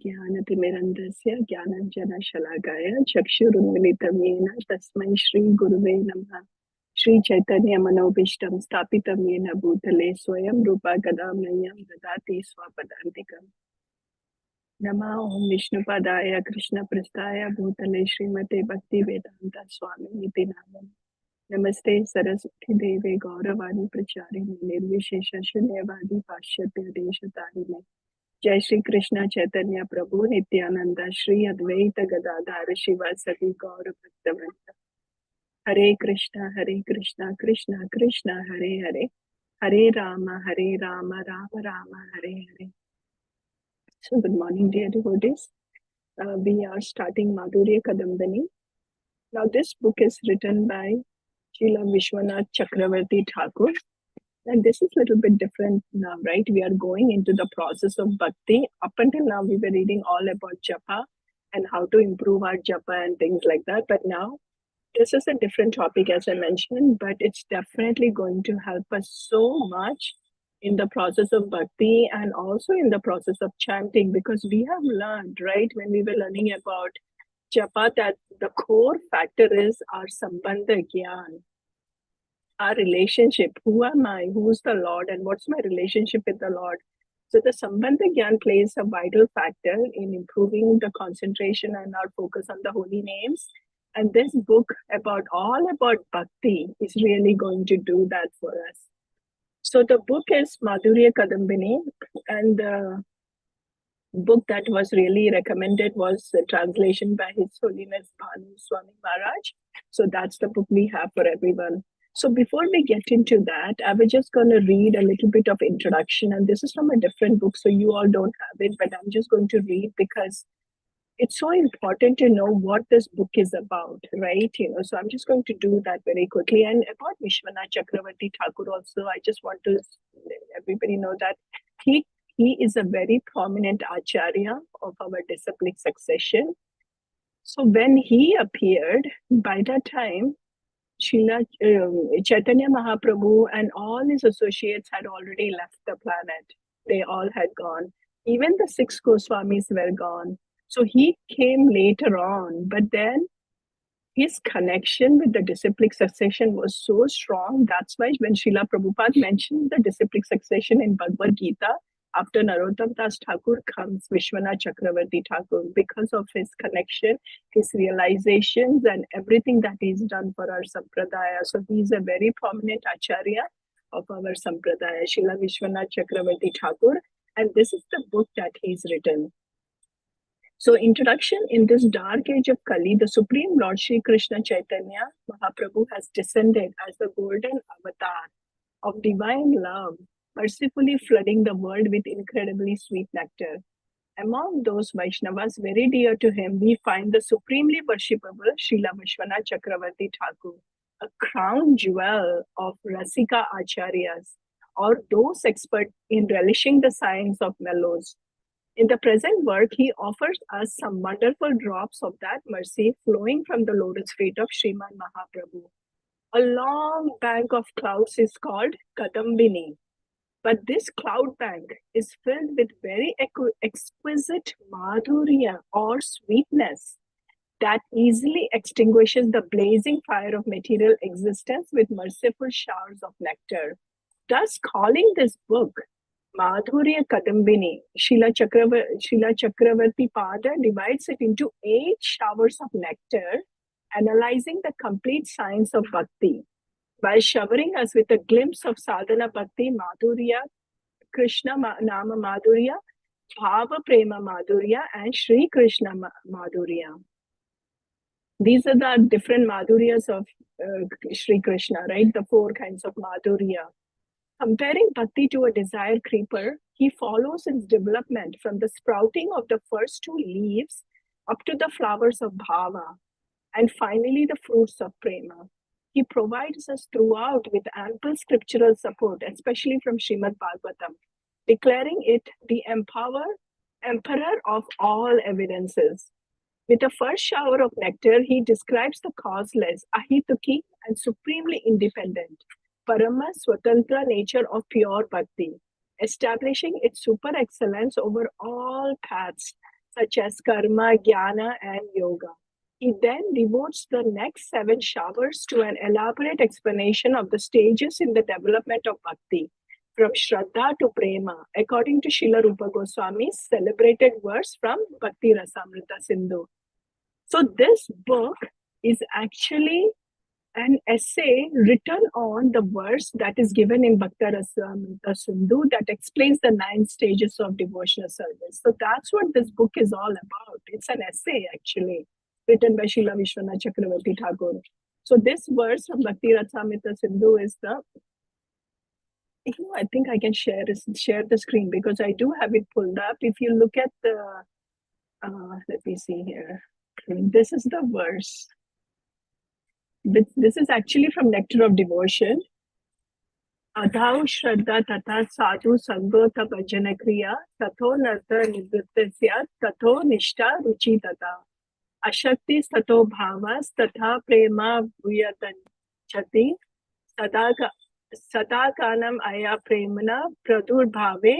ज्ञानतिमिरन्धस्य ज्ञानाञ्जनशलाकाय चक्षुरुन्मिलितं येन तस्मै श्रीगुरुवे नमः। श्रीचैतन्यमनोभीष्टं स्थापितं येन भूतले स्वयं रूपा कदा मह्यं ददाति स्वपदान्तिकम्। नमः ॐ विष्णुपादाय कृष्णप्रेष्ठाय भूतले श्रीमते भक्तिवेदान्त स्वामिनिति नामिने। नमस्ते सरस्वती देवे गौरवाणी प्रचारिणे निर्विशेष शून्यवादी पाश्चात्य देशतारिणे। जय श्री कृष्ण चैतन्य प्रभु नित्यानंद श्री अद्वैत गदाधर शिवासदि गौर भक्तवृंद। हरे कृष्ण कृष्ण कृष्ण हरे हरे, हरे Ram Ram Ram Hare Hare. So good morning dear devotees. We are starting Madhurya Kadambini. Now this book is written by Srila Vishwanath Chakravarti Thakur. And this is a little bit different now, right? We are going into the process of bhakti. Up until now, we were reading all about japa and how to improve our japa and things like that. But now, this is a different topic, as I mentioned, but it's definitely going to help us so much in the process of bhakti and also in the process of chanting, because we have learned, right, when we were learning about japa, that the core factor is our sambandha gyan. Our relationship, who am I, who's the Lord, and what's my relationship with the Lord. So the Sambandha Gyan plays a vital factor in improving the concentration and our focus on the holy names. And this book all about bhakti is really going to do that for us. So the book is Madhurya Kadambini, and the book that was really recommended was a translation by His Holiness Bhanu Swami Maharaj. So that's the book we have for everyone. So before we get into that, I was just going to read a little bit of introduction, and this is from a different book, so you all don't have it, but I'm just going to read because it's so important to know what this book is about, right? So I'm just going to do that very quickly. And about Vishwanath Chakravarti Thakur also, I just want to let everybody know that he is a very prominent acharya of our disciplic succession. So when he appeared, by that time, Chaitanya Mahaprabhu and all his associates had already left the planet. They all had gone. Even the 6 Goswamis were gone. So he came later on, but then his connection with the disciplic succession was so strong. That's why when Srila Prabhupada mentioned the disciplic succession in Bhagavad Gita, after Narottam Das Thakur comes Vishwanath Chakravarti Thakur, because of his connection, his realizations, and everything that he's done for our sampradaya. So he's a very prominent acharya of our sampradaya, Srila Vishwanath Chakravarti Thakur, and this is the book that he's written. So introduction: in this dark age of Kali, the Supreme Lord Shri Krishna Chaitanya Mahaprabhu has descended as the golden avatar of divine love, mercifully flooding the world with incredibly sweet nectar. Among those Vaishnavas very dear to him, we find the supremely worshipable Srila Vishwanath Chakravarti Thakur, a crown jewel of Rasika Acharyas, or those expert in relishing the science of mellows. In the present work, he offers us some wonderful drops of that mercy flowing from the lotus feet of Sriman Mahaprabhu. A long bank of clouds is called Kadambini. But this cloud bank is filled with very exquisite madhurya or sweetness that easily extinguishes the blazing fire of material existence with merciful showers of nectar. Thus, calling this book Madhurya Kadambini, Srila Chakravarti Pada divides it into 8 showers of nectar, analyzing the complete science of bhakti, by showering us with a glimpse of sadhana bhakti, madhurya, Krishna nama madhurya, bhava prema madhurya, and Shri Krishna madhurya. These are the different madhuryas of Shri Krishna, right? The 4 kinds of madhurya. Comparing bhakti to a desire creeper, he follows its development from the sprouting of the first 2 leaves up to the flowers of bhava, and finally the fruits of prema. He provides us throughout with ample scriptural support, especially from Srimad Bhagavatam, declaring it the emperor of all evidences. With the first shower of nectar, he describes the causeless, ahituki, and supremely independent, Parama Swatantra nature of pure bhakti, establishing its super excellence over all paths, such as karma, jnana, and yoga. He then devotes the next 7 showers to an elaborate explanation of the stages in the development of bhakti, from Shraddha to Prema, according to Srila Rupa Goswami's celebrated verse from Bhakti Rasamrita Sindhu. So, this book is actually an essay written on the verse that is given in Bhakti Rasamrita Sindhu that explains the 9 stages of devotional service. So, that's what this book is all about. It's an essay, actually, written by Srila Vishwanath Chakravarti Thakur. So, this verse from Bhakti Rasamrita Sindhu is the I think I can share the screen because I do have it pulled up. If you look at the, let me see here. This is the verse. This is actually from Nectar of Devotion. Adhau Shraddha Tata Sadhu Sango Bhajana Kriya Tato Narta Nivrittasya Tato Nishta Ruchi Tata Ashakti Tato Bhavas Tata Prema Vuyatanchati Sadakanam Aya Premana Pradur Bhave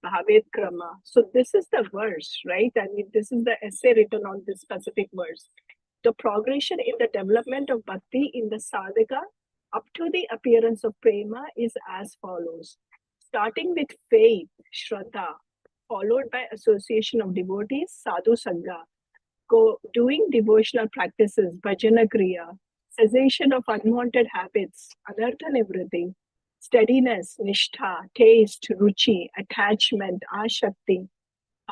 Bhavet Krama. So this is the verse, right? I mean, this is the essay written on this specific verse. The progression in the development of bhakti in the sadhaka up to the appearance of prema is as follows. Starting with faith, shraddha, followed by association of devotees, sadhu sangha, doing devotional practices, bhajana kriya, cessation of unwanted habits, anartha nivritti, steadiness, nishtha, taste, ruchi, attachment, ashakti,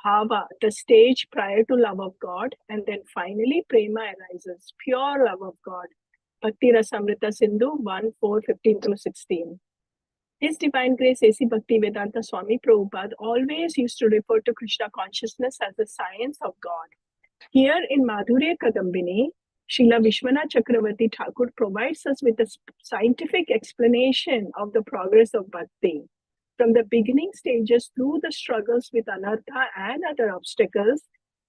bhava, the stage prior to love of God, and then finally prema arises, pure love of God. Bhakti Rasamrita Sindhu 1:4-15-16. His Divine Grace A.C. Bhakti Vedanta Swami Prabhupada always used to refer to Krishna consciousness as the science of God. Here in Madhurya Kadambini, Srila Vishwanath Chakravarti Thakur provides us with a scientific explanation of the progress of bhakti. From the beginning stages through the struggles with anartha and other obstacles,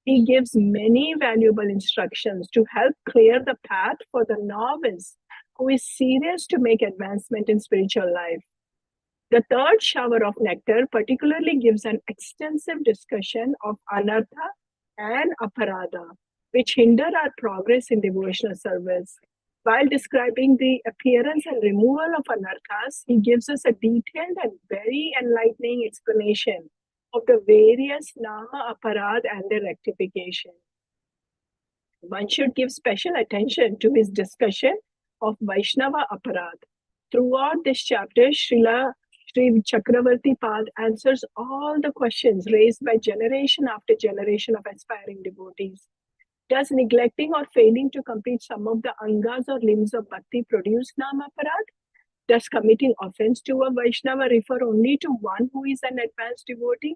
he gives many valuable instructions to help clear the path for the novice who is serious to make advancement in spiritual life. The 3rd shower of nectar particularly gives an extensive discussion of anartha and aparadha, which hinder our progress in devotional service. While describing the appearance and removal of anarthas, he gives us a detailed and very enlightening explanation of the various nama aparad and their rectification. One should give special attention to his discussion of Vaishnava aparad. Throughout this chapter, Sri Chakravarti Pad answers all the questions raised by generation after generation of aspiring devotees. Does neglecting or failing to complete some of the angas or limbs of bhakti produce nama aparad? Does committing offense to a Vaishnava refer only to one who is an advanced devotee?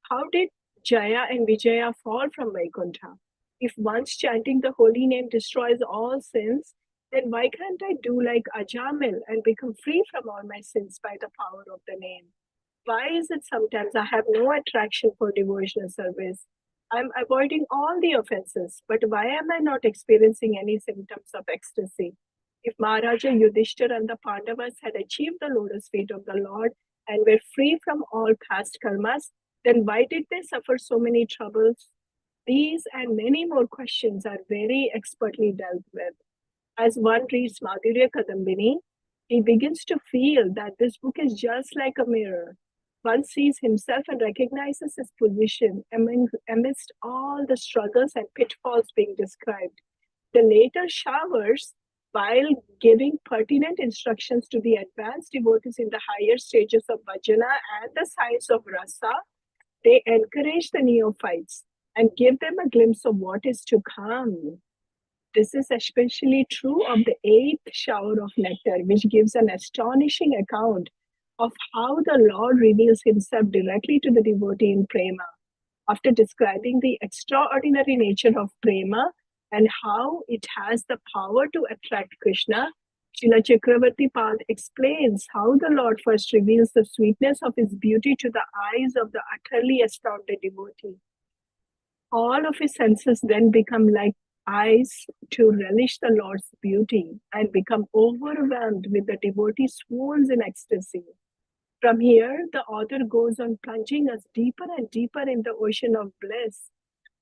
How did Jaya and Vijaya fall from Vaikuntha? If once chanting the holy name destroys all sins, then why can't I do like Ajamil and become free from all my sins by the power of the name? Why is it sometimes I have no attraction for devotional service? I'm avoiding all the offenses, but why am I not experiencing any symptoms of ecstasy? If Maharaja Yudhishthira and the Pandavas had achieved the lotus feet of the Lord and were free from all past karmas, then why did they suffer so many troubles? These and many more questions are very expertly dealt with. As one reads Madhurya Kadambini, he begins to feel that this book is just like a mirror. One sees himself and recognizes his position amidst all the struggles and pitfalls being described. The later showers, while giving pertinent instructions to the advanced devotees in the higher stages of bhajana and the science of rasa, they encourage the neophytes and give them a glimpse of what is to come. This is especially true of the 8th shower of nectar, which gives an astonishing account of how the Lord reveals himself directly to the devotee in prema. After describing the extraordinary nature of prema and how it has the power to attract Krishna, Srila Chakravarti Pad explains how the Lord first reveals the sweetness of his beauty to the eyes of the utterly astounded devotee. All of his senses then become like eyes to relish the Lord's beauty and become overwhelmed with the devotee swoons in ecstasy. From here, the author goes on plunging us deeper and deeper in the ocean of bliss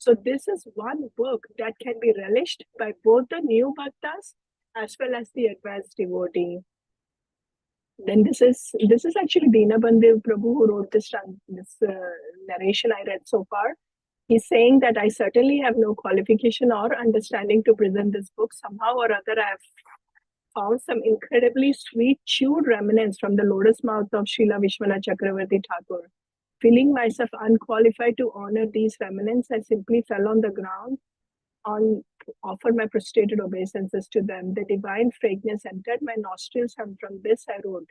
So this is one book that can be relished by both the new bhaktas as well as the advanced devotee. Then this is actually Dinabandhu Prabhu who wrote this narration I read so far. He's saying that I certainly have no qualification or understanding to present this book. Somehow or other, I have found some incredibly sweet chewed remnants from the lotus mouth of Srila Vishwanath Chakravarti Thakur. Feeling myself unqualified to honor these remnants, I simply fell on the ground on offer my prostrated obeisances to them. The divine fragrance entered my nostrils, and from this I wrote.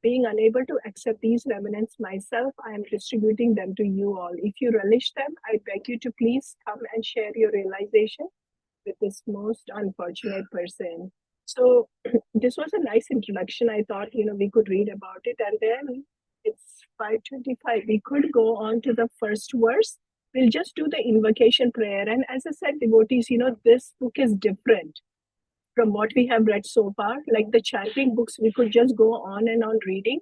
Being unable to accept these remnants myself, I am distributing them to you all. If you relish them, I beg you to please come and share your realization with this most unfortunate person. So this was a nice introduction. I thought, we could read about it, and then it's 5:25. We could go on to the first verse. We'll just do the invocation prayer. And as I said, devotees, this book is different from what we have read so far. Like the chanting books, we could just go on and on reading.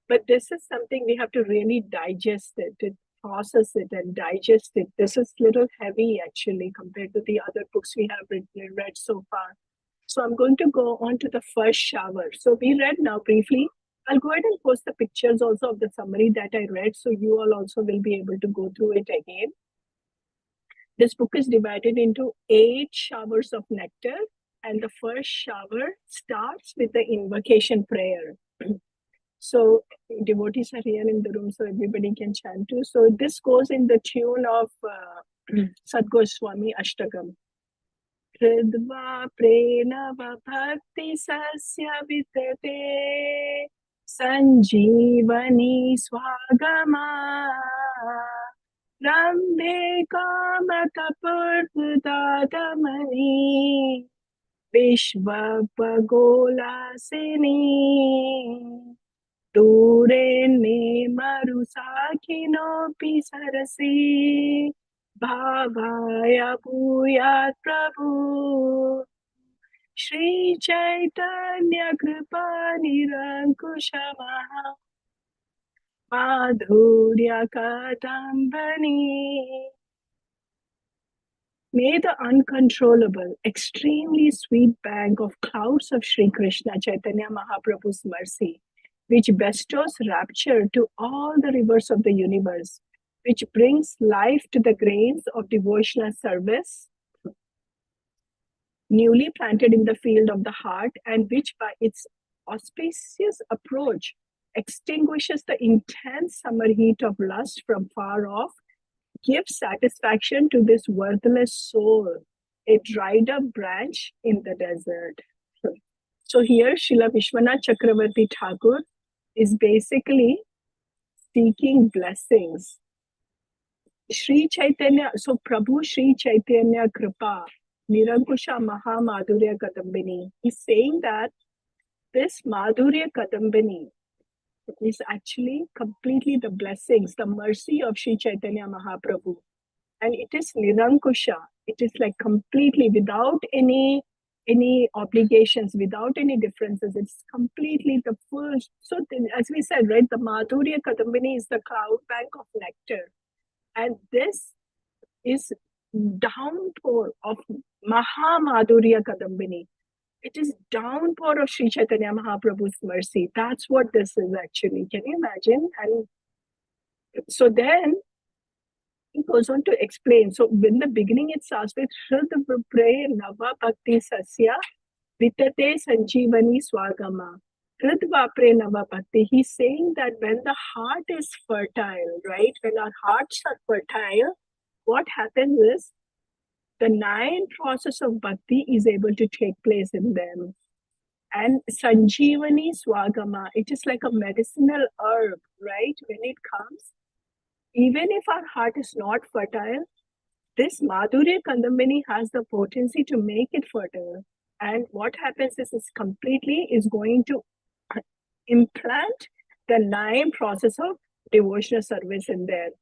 But this is something we have to really digest it, process it and digest it. This is a little heavy actually compared to the other books we have read so far. So I'm going to go on to the first shower. So we read now briefly. I'll go ahead and post the pictures also of the summary that I read, so you all also will be able to go through it again. This book is divided into 8 showers of nectar, and the first shower starts with the invocation prayer. So devotees are here in the room, so everybody can chant too. So this goes in the tune of Sadgoswami Ashtakam. Hridva prenava bhakti sasya vitate sanjeevani swagama rambe kamatapurdadamani vishvapagolasini दूरे ने मरुसाखिनोऽपि सरसि भावाय भूयात् प्रभु श्री चैतन्य कृपा निरंकुशमः माधुर्य Kadambini. May the uncontrollable, extremely sweet bank of clouds of Sri Krishna Chaitanya Mahaprabhu's mercy, which bestows rapture to all the rivers of the universe, which brings life to the grains of devotional service, newly planted in the field of the heart, and which by its auspicious approach extinguishes the intense summer heat of lust from far off, gives satisfaction to this worthless soul, a dried up branch in the desert. So here Srila Vishwanath Chakravarti Thakur is basically seeking blessings. Sri Chaitanya, so Prabhu Sri Chaitanya Kripa, Nirankusha Maha Madhurya Kadambini, is saying that this Madhurya Kadambini is actually completely the blessings, the mercy of Sri Chaitanya Mahaprabhu. And it is Nirankusha. It is like completely without any obligations, without any differences. It's completely the full. So as we said, right, the Madhurya Kadambini is the cloud bank of nectar. And this is downpour of Maha Madhurya Kadambini. It is downpour of Sri Chaitanya Mahaprabhu's mercy. That's what this is actually. Can you imagine? And so then he goes on to explain. So in the beginning it starts with Hridva Pre Nava Bhakti Sasya Vitate Sanjeevani Swagama. Hridva Pre Nava Bhakti. He's saying that when the heart is fertile, right? When our hearts are fertile, what happens is the 9 process of bhakti is able to take place in them. And Sanjeevani Swagama, it is like a medicinal herb, right? When it comes, even if our heart is not fertile, this Madhurya Kadambini has the potency to make it fertile. And what happens is is going to implant the 9 process of devotional service in there.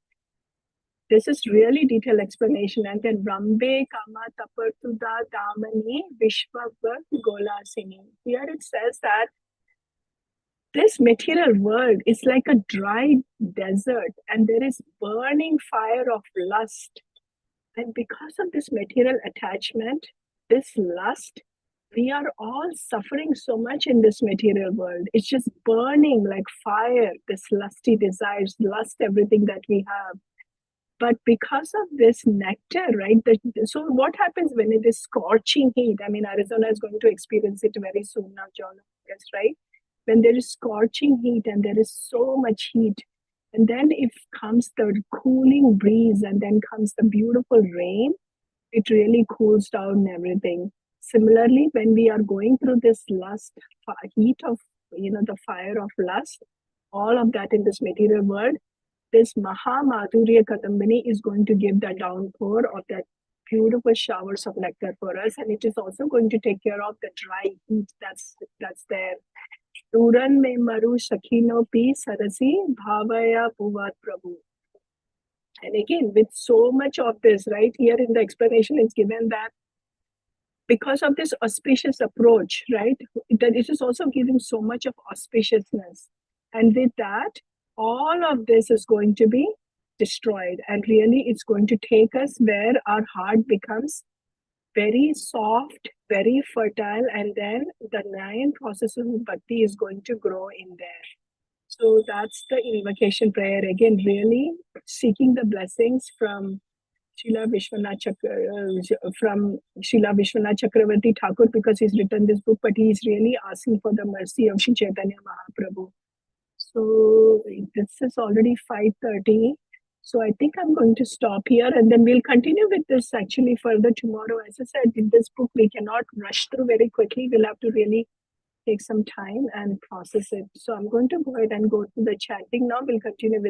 This is really detailed explanation. And then Rambe Kama Tapartuda Damani Vishwabha Golasini. Here it says that this material world is like a dry desert and there is burning fire of lust. And because of this material attachment, this lust, we are all suffering so much in this material world. It's just burning like fire, this lusty desires, lust, everything that we have. But because of this nectar, right? So what happens when it is scorching heat? I mean, Arizona is going to experience it very soon now, John, yes, right? When there is scorching heat and there is so much heat, and then if comes the cooling breeze and then comes the beautiful rain, it really cools down everything. Similarly, when we are going through this lust, heat of, the fire of lust, all of that in this material world, this Maha Madhurya Kadambini is going to give the downpour of that beautiful showers of nectar for us, and it is also going to take care of the dry heat that's there. Turan me maru shakino pi sarasi bhavaya puvat prabhu. And again, with so much of this, right here in the explanation, it's given that because of this auspicious approach, right, that it is also giving so much of auspiciousness. And with that, all of this is going to be destroyed. And really, it's going to take us where our heart becomes very soft, very fertile, and then the 9 processes of bhakti is going to grow in there. So that's the invocation prayer. Again, really seeking the blessings from Srila Vishwanath Chakravarti Thakur, because he's written this book, but he's really asking for the mercy of Sri Chaitanya Mahaprabhu. So this is already 5:30. So I think I'm going to stop here, and then we'll continue with this actually further tomorrow. As I said, in this book, we cannot rush through very quickly. We'll have to really take some time and process it. So I'm going to go ahead and go to the chanting now. We'll continue with